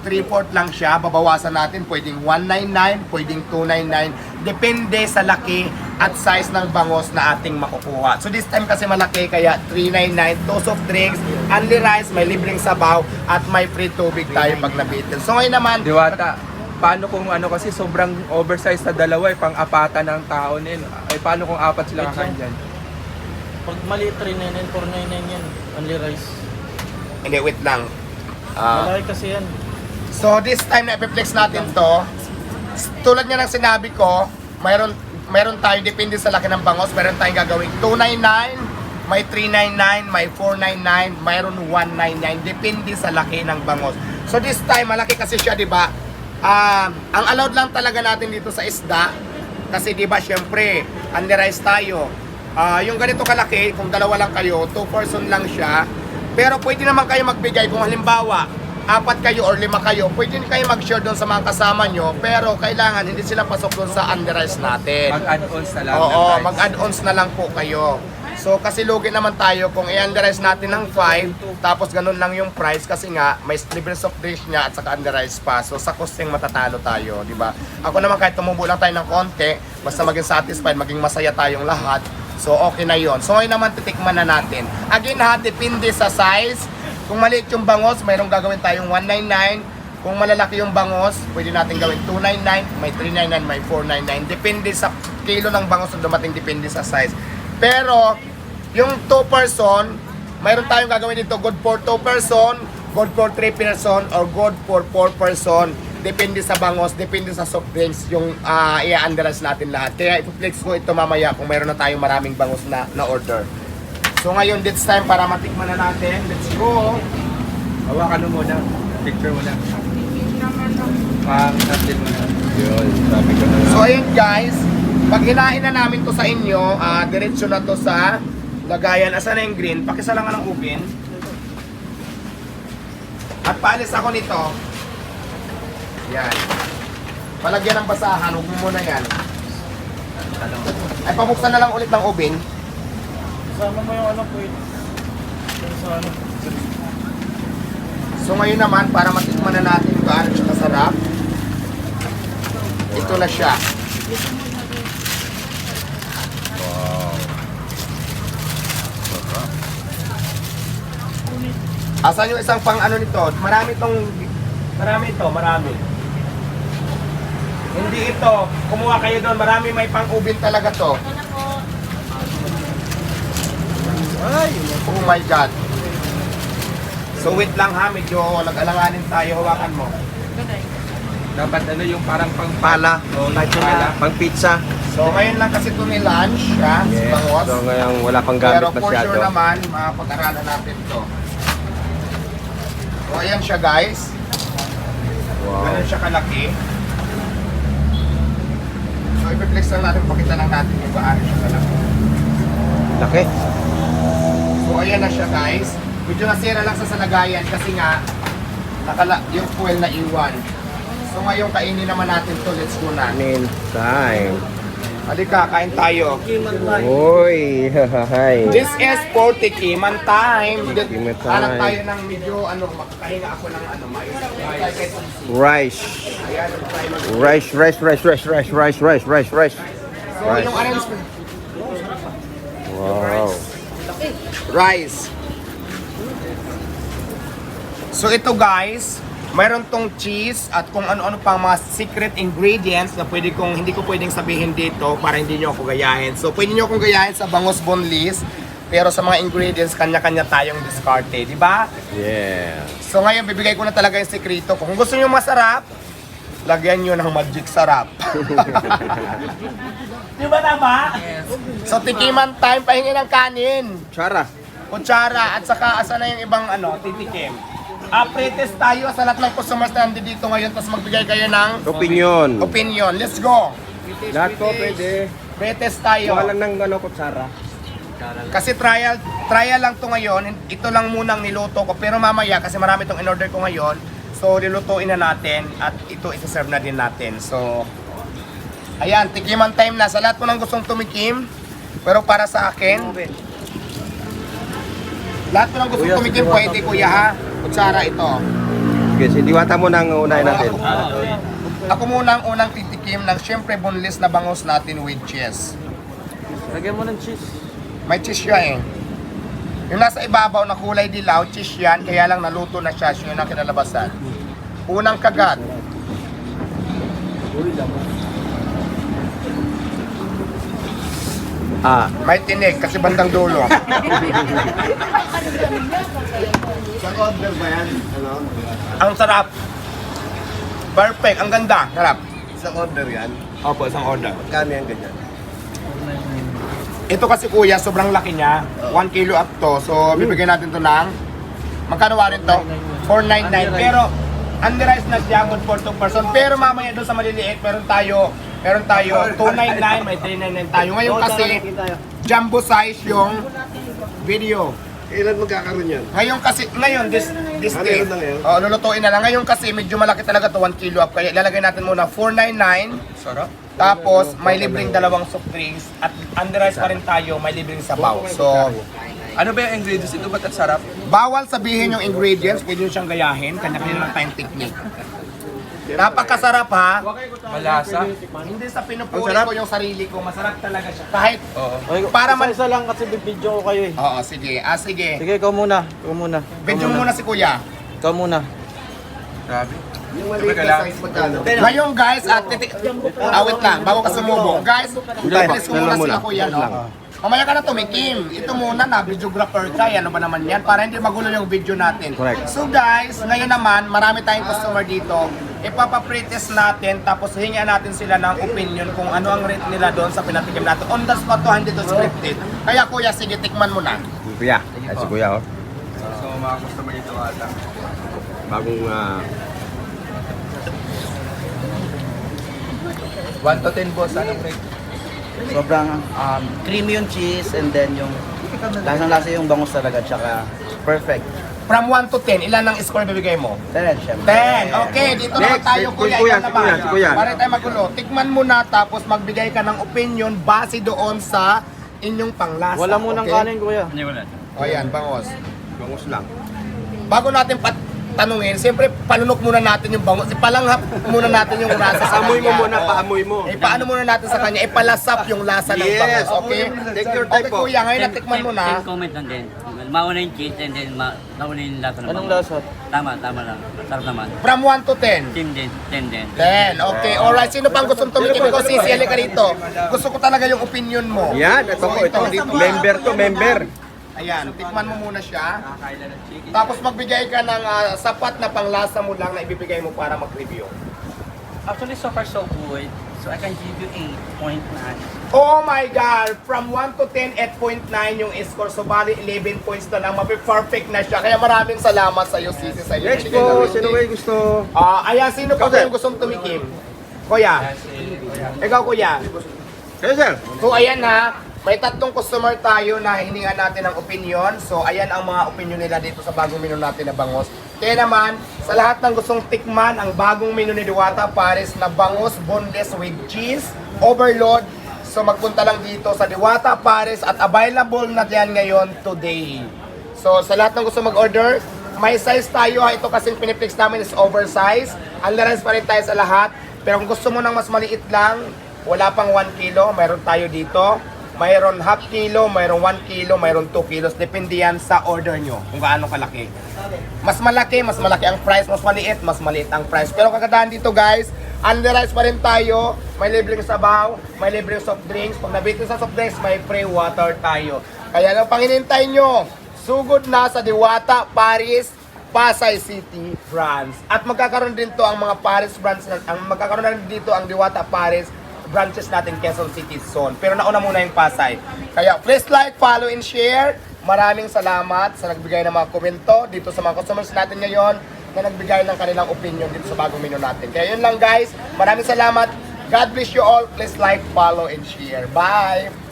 3/4 lang siya, babawasan natin, pwedeng 199, pwedeng 299, depende sa laki at size ng bangos na ating makukuha. So this time kasi malaki, kaya 399, two soft drinks, only rice, may libreng sabaw, at may free tubig tayo pag nabitin. So ngayon naman, Diwata, paano kung ano kasi sobrang oversized na dalawa pang-apatan ng tao nila. Paano kung apat sila kakain dyan? Pag maliit 399, 499 yan. Only rice. hindi, wait lang. Malaki kasi yan. So this time na ipiplex natin to, tulad nga ng sinabi ko, mayroon tayo, depende sa laki ng bangos, mayroon tayong gagawing 299, may 399, may 499, mayroon 199, depende sa laki ng bangos. So this time, malaki kasi siya, di ba? Ang allowed lang talaga natin dito sa isda, kasi di ba, syempre, under-rice tayo. Yung ganito kalaki, kung dalawa lang kayo, 2 person lang siya. Pero pwede naman kayo magbigay kung halimbawa, 4 kayo or 5 kayo, pwede kayo mag-share doon sa mga kasama nyo, pero kailangan hindi sila pasok doon sa under-rice natin. Mag-add-ons na lang. Oo, mag-add-ons na lang po kayo. So kasi lugi naman tayo kung i-under-rice natin ng 5, tapos ganun lang yung price kasi nga may libre soft drinks niya at saka under-rice pa. So sa costing matatalo tayo, di ba? Ako naman kahit tumubo lang tayo ng konti, basta maging satisfied, maging masaya tayong lahat. So okay na yon. So ngayon naman titikman na natin. Again ha, depende sa size. Kung maliit yung bangos, mayroong gagawin tayong 199. Kung malalaki yung bangos, pwede natin gawin 299, may 399, may 499. Depende sa kilo ng bangos na dumating, depende sa size. Pero yung 2 person, mayroon tayong gagawin dito good for 2 person, good for 3 person, or good for 4 person. Depende sa bangos, depende sa soft drinks yung i-underize natin lahat. Kaya ipiplex ko ito mamaya kung mayroon na tayong maraming bangos na order. So ngayon, this time para matikman na natin. Let's go! Hawakan mo muna. Picture mo na. Pang-natin mo na. Yun, sabi ko na. So ayun guys, pag hinahin na namin to sa inyo, diretso na to sa lagayan. Asan na yung green? Pakisala nga ng ubin. At paalis ako nito. Yan. Palagyan ng basahan, huwag mo muna yan. Ay, pabuksan na lang ulit ng ubin. Kasama mo yung ano po yun. Sa ano. So ngayon naman, para matikman na natin kung gaano siya kasarap, ito na siya. Wow. Sarap. Asan yung isang pang ano nito? Marami ito, marami. Hindi ito, kumuha kayo doon, marami may pang ubin talaga to. Ay, oh my God. So wait lang ha, medyo nag-alanganin tayo, hawakan mo. Dapat ano yung parang Pala, pala, pang pizza. So ngayon lang kasi ito ni lunch, ha, Yes. bangos. So ngayon wala pang gamit Pero for masyado. sure naman, mapag-aralan natin to. So ayan siya guys. Wow. Ganun siya kalaki. So ipiplex lang natin, pakita lang natin kung gaano siya kalaki. Laki. So ayan na siya guys. Medyo nasira lang sa lagayan kasi nga yung fuel na iwan. So ngayon kainin naman natin to, let's go na. Kanin time. Halika, kain tayo. Uy, hahay. This is for tikiman time. Tikiman time. Hanap tayo ng medyo makakahinga ako ng maayos. Rice. Ayan, try mag- Rice. So yung arrangement, Wow. rice. So ito guys, mayroon tong cheese at kung ano-ano pang mga secret ingredients na hindi ko pwedeng sabihin dito para hindi nyo ako gayahin. So pwede nyo akong gayahin sa Bangos Bonlis, pero sa mga ingredients kanya-kanya tayong diskarte, di ba? Yeah. So ngayon bibigay ko na talaga yung sekreto ko. Kung gusto nyo masarap, lagyan nyo ng magic sarap. Di ba tama? Yes. So tikiman time, pahingi ng kanin. Chara. Kutsara at saka asa na yung ibang titikim. Pre-test tayo sa lahat ng customers na nandito ngayon, tapos magbigay kayo ng opinion. Let's go! Lahat ko pwede. Pre-test tayo. Wala lang ng kutsara. Kasi trial lang to ngayon. Ito lang munang niluto ko. Pero mamaya, kasi marami itong in-order ko ngayon, so nilutuin na natin at ito isa-serve na din natin. So, ayan, tikiman time na. Sa lahat po ng gustong tumikim, pero para sa akin, lahat po ng gustong tumikim, pwede kuya ha. Kutsara ito. Okay, si Diwata mo nang unahin natin. Ako muna ang unang titikim ng syempre boneless na bangus natin with cheese. Lagyan mo ng cheese. May cheese siya eh. Yung nasa ibabaw na kulay dilaw, cheese yan, kaya lang naluto na siya, yun ang kinalabasan. Unang kagat. May tinig kasi bandang dulo. Sa order ba yan? Ano? Ang sarap. Perfect, ang ganda. Sarap. Sa order yan? Opo, isang order. Magkano yan ganyan? Ito kasi kuya, sobrang laki niya. 1 kilo up to. So, bibigyan natin to ng... Magkano warin to? 499. Pero, under-rice na siya, good for 2 person. Pero mamaya doon sa maliliit, meron tayo 299, may 399 tayo. Ngayon kasi, jumbo size yung video. Kailan magkakaroon yan? Ngayon, this Ano day, yun na ngayon? lulutuin na lang. Ngayon kasi, medyo malaki talaga to 1 kilo up. Kaya ilalagay natin muna 499. Sarap. Tapos, may libreng dalawang soft drinks. At under-rice pa rin tayo, may libreng sabaw. So, Ano ba yung ingredients ito? Ba't ang sarap? bawal sabihin yung ingredients, pwede nyo siyang gayahin, kanya-kanya lang tayong technique. Napakasarap ha. Malasa. Hindi sa pinupuri ko yung sarili ko, masarap talaga siya. Kahit, Oo. Para man- Isa lang kasi bibidyo ko kayo eh. oo sige, sige. Sige, ikaw muna. Ikaw muna. Video mo muna si kuya. Ikaw muna. Grabe. Yung maliit na size magkano? Ngayon guys, wait lang, bago ka sumubok. Guys, please muna sila kuya, no? Mamaya ka na tumikim. Ito muna na, videographer ka. Ano ba naman yan? Para hindi magulo yung video natin. Correct. So guys, ngayon naman, marami tayong customer dito. Ipapa-pretest natin, tapos hingian natin sila ng opinion kung ano ang rate nila doon sa pinatikim natin. On the spot to, hindi to scripted. Kaya kuya, sige, tikman mo na. Kuya. Ay, si Kuya, oh. So, mga customer dito ata. Bagong 1 to 10 boss, anong rate? Sobrang creamy yung cheese and then yung lasang-lasa yung bangus talaga tsaka perfect. From 1 to 10, ilan ang score bibigay mo? 10, syempre. 10. Okay, dito naman Next, tayo si kuya. Kuya, Ikaw si naman. Kuya, si Kuya. Para tayo magulo. Tikman mo na tapos magbigay ka ng opinion base doon sa inyong panglasa. Wala munang okay? kanin, kuya. O yan, bangos. bangus lang. Bago natin tanungin, siyempre palunok muna natin yung bangos. Ipalanghap muna natin yung lasa sa Paamoy mo kanya. muna, Oo. paamoy mo. Paano muna natin sa kanya? Ipalasap yung lasa ng Yes. bangos, okay? Take your time Okay po. kuya, ngayon natikman mo na. Comment lang din. Mauna yung cheese and then mauna yung lasa ng Anong bangus. lasa? Tama lang. Sarap naman. From 1 to 10. 10 din, 10 din. 10. Okay, alright. Sino pang gustong tumikim? Ikaw, Sisi, halika rito. Gusto ko talaga yung opinion mo. Yan, ito po, ito. dito. Member to, member. Ayan, tikman mo muna siya. Nakakain ng chicken. Tapos magbigay ka ng sapat na panglasa mo lang na ibibigay mo para mag-review. Actually, so far so good. So I can give you 8.9. Oh my God! From 1 to 10, 8.9 yung score. So bali 11 points na lang. Mapi-perfect na siya. Kaya maraming salamat sa iyo, Sisi, sa iyo. Next po, sino ba yung gusto? Ayan, sino pa yung gustong tumikim? Kuya. Ikaw, kuya. Kayo, sir. So ayan ha, may tatlong customer tayo na hiningan natin ng opinion. So ayan ang mga opinion nila dito sa bagong menu natin na bangos. Kaya naman, sa lahat ng gustong tikman ang bagong menu ni Diwata Paris na bangos boneless with cheese, overload. So magpunta lang dito sa Diwata Paris at available na yan ngayon today. So sa lahat ng gusto mag-order, may size tayo ha. Ito kasing piniplex namin is oversize. Undersize pa rin tayo sa lahat. Pero kung gusto mo ng mas maliit lang, wala pang 1 kilo, mayroon tayo dito. Mayroon half kilo, mayroon 1 kilo, mayroon 2 kilos. Depende yan sa order nyo, kung gaano kalaki. Mas malaki ang price. Mas maliit ang price. Pero kagandahan dito guys, undersize pa rin tayo. May libreng sabaw, may libreng soft drinks. Pag nabitin sa soft drinks, may free water tayo. Kaya ano pang hinintay nyo? Sugod na sa Diwata Paris, Pasay City branch. At magkakaroon din to ang mga Paris branch. Magkakaroon na rin dito ang Diwata Paris branches natin Quezon City Zone. Pero nauna muna yung Pasay. Kaya please like, follow, and share. Maraming salamat sa nagbigay ng mga komento dito sa mga customers natin ngayon na nagbigay ng kanilang opinion dito sa bagong menu natin. Kaya yun lang guys. Maraming salamat. God bless you all. Please like, follow, and share. Bye!